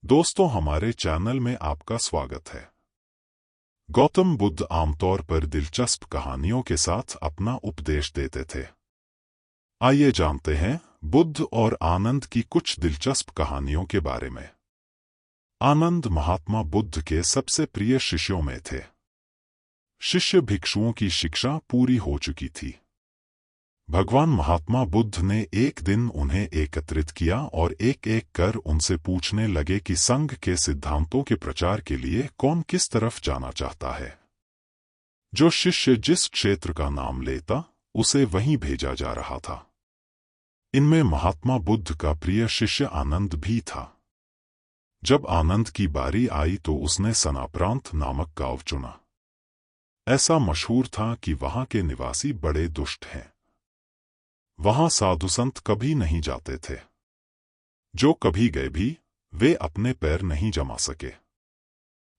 दोस्तों, हमारे चैनल में आपका स्वागत है। गौतम बुद्ध आमतौर पर दिलचस्प कहानियों के साथ अपना उपदेश देते थे। आइए जानते हैं बुद्ध और आनंद की कुछ दिलचस्प कहानियों के बारे में। आनंद महात्मा बुद्ध के सबसे प्रिय शिष्यों में थे। शिष्य भिक्षुओं की शिक्षा पूरी हो चुकी थी। भगवान महात्मा बुद्ध ने एक दिन उन्हें एकत्रित किया और एक एक कर उनसे पूछने लगे कि संघ के सिद्धांतों के प्रचार के लिए कौन किस तरफ जाना चाहता है। जो शिष्य जिस क्षेत्र का नाम लेता उसे वहीं भेजा जा रहा था। इनमें महात्मा बुद्ध का प्रिय शिष्य आनंद भी था। जब आनंद की बारी आई तो उसने सनाप्रांत नामक गांव चुना। ऐसा मशहूर था कि वहां के निवासी बड़े दुष्ट हैं। वहां साधु संत कभी नहीं जाते थे। जो कभी गए भी वे अपने पैर नहीं जमा सके।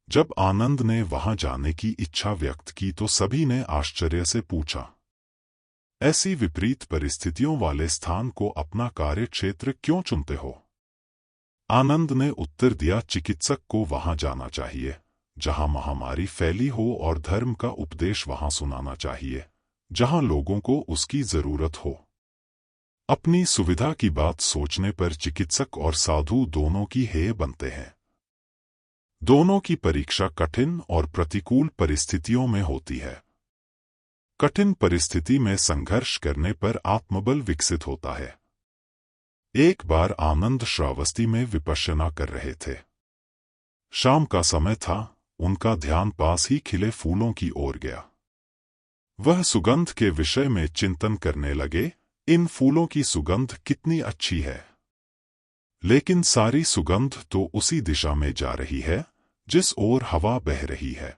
जब आनंद ने वहां जाने की इच्छा व्यक्त की तो सभी ने आश्चर्य से पूछा, ऐसी विपरीत परिस्थितियों वाले स्थान को अपना कार्य क्षेत्र क्यों चुनते हो? आनंद ने उत्तर दिया, चिकित्सक को वहां जाना चाहिए जहां महामारी फैली हो और धर्म का उपदेश वहां सुनाना चाहिए जहां लोगों को उसकी जरूरत हो। अपनी सुविधा की बात सोचने पर चिकित्सक और साधु दोनों की हेय बनते हैं। दोनों की परीक्षा कठिन और प्रतिकूल परिस्थितियों में होती है। कठिन परिस्थिति में संघर्ष करने पर आत्मबल विकसित होता है। एक बार आनंद श्रावस्ती में विपश्यना कर रहे थे। शाम का समय था। उनका ध्यान पास ही खिले फूलों की ओर गया। वह सुगंध के विषय में चिंतन करने लगे, इन फूलों की सुगंध कितनी अच्छी है। लेकिन सारी सुगंध तो उसी दिशा में जा रही है जिस ओर हवा बह रही है।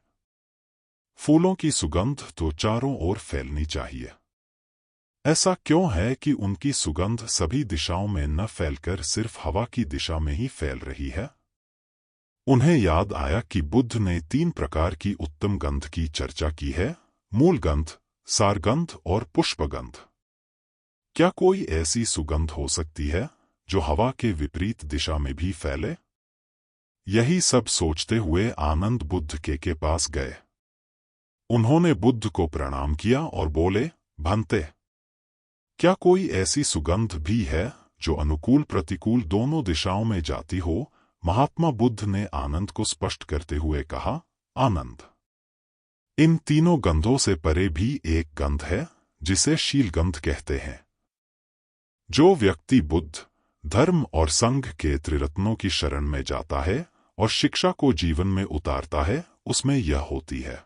फूलों की सुगंध तो चारों ओर फैलनी चाहिए। ऐसा क्यों है कि उनकी सुगंध सभी दिशाओं में न फैलकर सिर्फ हवा की दिशा में ही फैल रही है? उन्हें याद आया कि बुद्ध ने 3 प्रकार की उत्तम गंध की चर्चा की है, मूलगंध, सारगंध और पुष्पगंध। क्या कोई ऐसी सुगंध हो सकती है जो हवा के विपरीत दिशा में भी फैले? यही सब सोचते हुए आनंद बुद्ध के पास गए। उन्होंने बुद्ध को प्रणाम किया और बोले, भंते, क्या कोई ऐसी सुगंध भी है जो अनुकूल प्रतिकूल दोनों दिशाओं में जाती हो? महात्मा बुद्ध ने आनंद को स्पष्ट करते हुए कहा, आनंद, इन तीनों गंधों से परे भी एक गंध है जिसे शीलगंध कहते हैं। जो व्यक्ति बुद्ध, धर्म और संघ के त्रिरत्नों की शरण में जाता है और शिक्षा को जीवन में उतारता है, उसमें यह होती है।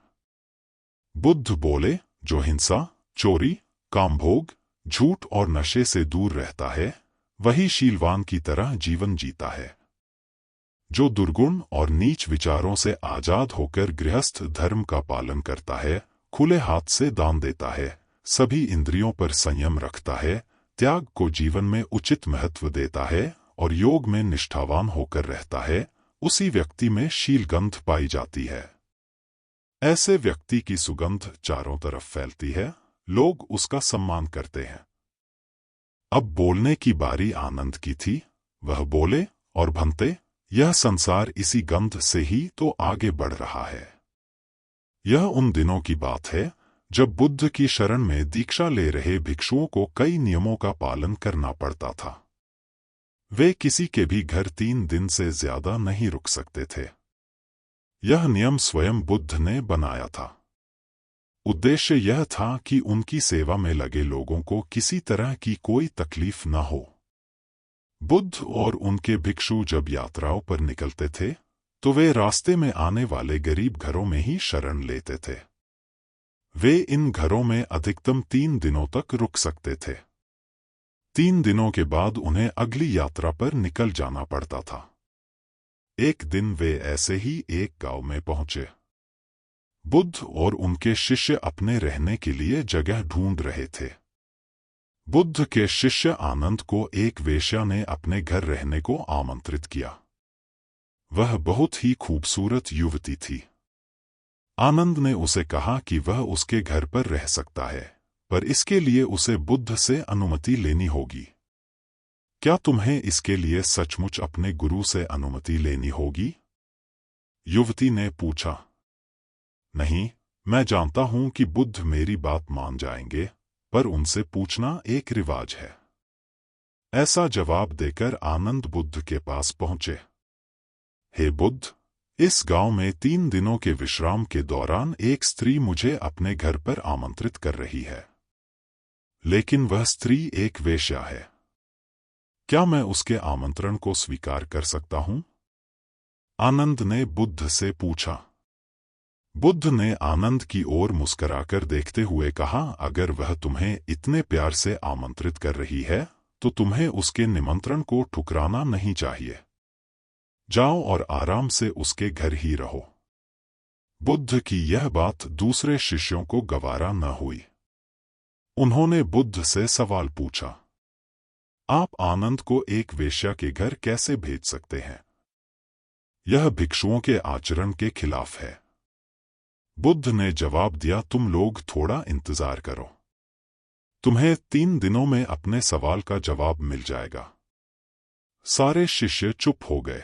बुद्ध बोले, जो हिंसा, चोरी, कामभोग, झूठ और नशे से दूर रहता है वही शीलवान की तरह जीवन जीता है। जो दुर्गुण और नीच विचारों से आजाद होकर गृहस्थ धर्म का पालन करता है, खुले हाथ से दान देता है, सभी इंद्रियों पर संयम रखता है, त्याग को जीवन में उचित महत्व देता है और योग में निष्ठावान होकर रहता है, उसी व्यक्ति में शीलगंध पाई जाती है। ऐसे व्यक्ति की सुगंध चारों तरफ फैलती है, लोग उसका सम्मान करते हैं। अब बोलने की बारी आनंद की थी। वह बोले, और भंते, यह संसार इसी गंध से ही तो आगे बढ़ रहा है। यह उन दिनों की बात है जब बुद्ध की शरण में दीक्षा ले रहे भिक्षुओं को कई नियमों का पालन करना पड़ता था। वे किसी के भी घर 3 दिन से ज्यादा नहीं रुक सकते थे। यह नियम स्वयं बुद्ध ने बनाया था। उद्देश्य यह था कि उनकी सेवा में लगे लोगों को किसी तरह की कोई तकलीफ न हो। बुद्ध और उनके भिक्षु जब यात्राओं पर निकलते थे तो वे रास्ते में आने वाले गरीब घरों में ही शरण लेते थे। वे इन घरों में अधिकतम 3 दिनों तक रुक सकते थे। 3 दिनों के बाद उन्हें अगली यात्रा पर निकल जाना पड़ता था। एक दिन वे ऐसे ही एक गांव में पहुंचे। बुद्ध और उनके शिष्य अपने रहने के लिए जगह ढूंढ रहे थे। बुद्ध के शिष्य आनंद को एक वेश्या ने अपने घर रहने को आमंत्रित किया। वह बहुत ही खूबसूरत युवती थी। आनंद ने उसे कहा कि वह उसके घर पर रह सकता है, पर इसके लिए उसे बुद्ध से अनुमति लेनी होगी। क्या तुम्हें इसके लिए सचमुच अपने गुरु से अनुमति लेनी होगी? युवती ने पूछा। नहीं, मैं जानता हूं कि बुद्ध मेरी बात मान जाएंगे, पर उनसे पूछना एक रिवाज है। ऐसा जवाब देकर आनंद बुद्ध के पास पहुंचे। हे बुद्ध, इस गांव में 3 दिनों के विश्राम के दौरान एक स्त्री मुझे अपने घर पर आमंत्रित कर रही है, लेकिन वह स्त्री एक वेश्या है। क्या मैं उसके आमंत्रण को स्वीकार कर सकता हूं? आनंद ने बुद्ध से पूछा। बुद्ध ने आनंद की ओर मुस्कुराकर देखते हुए कहा, अगर वह तुम्हें इतने प्यार से आमंत्रित कर रही है तो तुम्हें उसके निमंत्रण को ठुकराना नहीं चाहिए। जाओ और आराम से उसके घर ही रहो। बुद्ध की यह बात दूसरे शिष्यों को गवारा न हुई। उन्होंने बुद्ध से सवाल पूछा, आप आनंद को एक वेश्या के घर कैसे भेज सकते हैं? यह भिक्षुओं के आचरण के खिलाफ है। बुद्ध ने जवाब दिया, तुम लोग थोड़ा इंतजार करो, तुम्हें 3 दिनों में अपने सवाल का जवाब मिल जाएगा। सारे शिष्य चुप हो गए।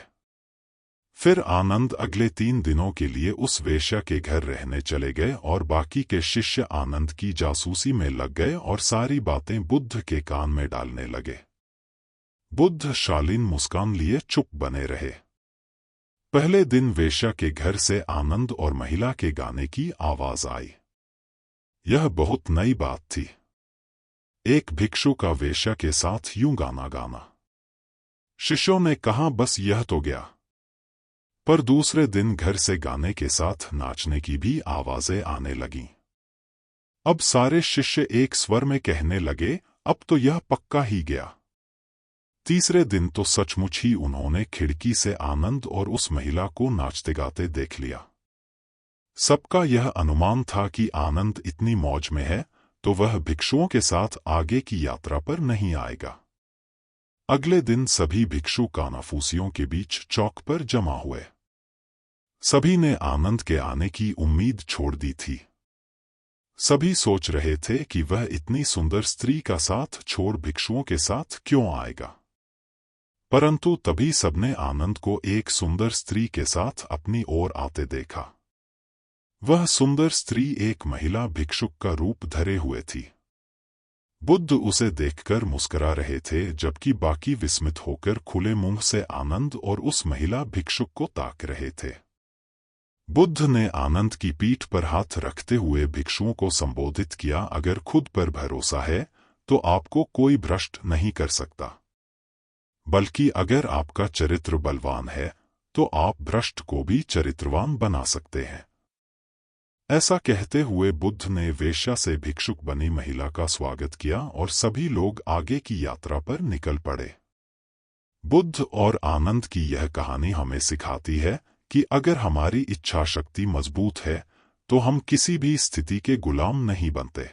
फिर आनंद अगले 3 दिनों के लिए उस वेश्या के घर रहने चले गए और बाकी के शिष्य आनंद की जासूसी में लग गए और सारी बातें बुद्ध के कान में डालने लगे। बुद्ध शालीन मुस्कान लिए चुप बने रहे। पहले दिन वेश्या के घर से आनंद और महिला के गाने की आवाज आई। यह बहुत नई बात थी। एक भिक्षु का वेश्या के साथ यूं गाना गाना। शिष्यों ने कहा, बस यह तो गया। पर दूसरे दिन घर से गाने के साथ नाचने की भी आवाजें आने लगीं। अब सारे शिष्य एक स्वर में कहने लगे, अब तो यह पक्का ही गया। तीसरे दिन तो सचमुच ही उन्होंने खिड़की से आनंद और उस महिला को नाचते गाते देख लिया। सबका यह अनुमान था कि आनंद इतनी मौज में है तो वह भिक्षुओं के साथ आगे की यात्रा पर नहीं आएगा। अगले दिन सभी भिक्षु कानाफूसियों के बीच चौक पर जमा हुए। सभी ने आनंद के आने की उम्मीद छोड़ दी थी। सभी सोच रहे थे कि वह इतनी सुंदर स्त्री का साथ छोड़ भिक्षुओं के साथ क्यों आएगा। परंतु तभी सबने आनंद को एक सुंदर स्त्री के साथ अपनी ओर आते देखा। वह सुंदर स्त्री एक महिला भिक्षुक का रूप धरे हुए थी। बुद्ध उसे देखकर मुस्कुरा रहे थे, जबकि बाकी विस्मित होकर खुले मुंह से आनंद और उस महिला भिक्षुक को ताक रहे थे। बुद्ध ने आनंद की पीठ पर हाथ रखते हुए भिक्षुओं को संबोधित किया, अगर खुद पर भरोसा है तो आपको कोई भ्रष्ट नहीं कर सकता, बल्कि अगर आपका चरित्र बलवान है तो आप भ्रष्ट को भी चरित्रवान बना सकते हैं। ऐसा कहते हुए बुद्ध ने वेश्या से भिक्षुक बनी महिला का स्वागत किया और सभी लोग आगे की यात्रा पर निकल पड़े। बुद्ध और आनंद की यह कहानी हमें सिखाती है कि अगर हमारी इच्छा शक्ति मजबूत है तो हम किसी भी स्थिति के गुलाम नहीं बनते।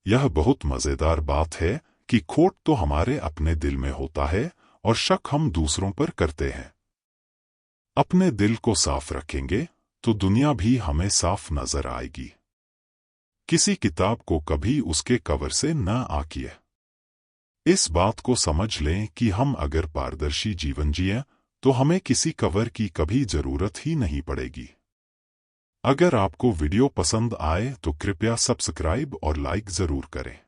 यह बहुत मजेदार बात है कि खोट तो हमारे अपने दिल में होता है और शक हम दूसरों पर करते हैं। अपने दिल को साफ रखेंगे तो दुनिया भी हमें साफ नजर आएगी। किसी किताब को कभी उसके कवर से न आंकिए। इस बात को समझ लें कि हम अगर पारदर्शी जीवन जिए तो हमें किसी कवर की कभी जरूरत ही नहीं पड़ेगी। अगर आपको वीडियो पसंद आए तो कृपया सब्सक्राइब और लाइक जरूर करें।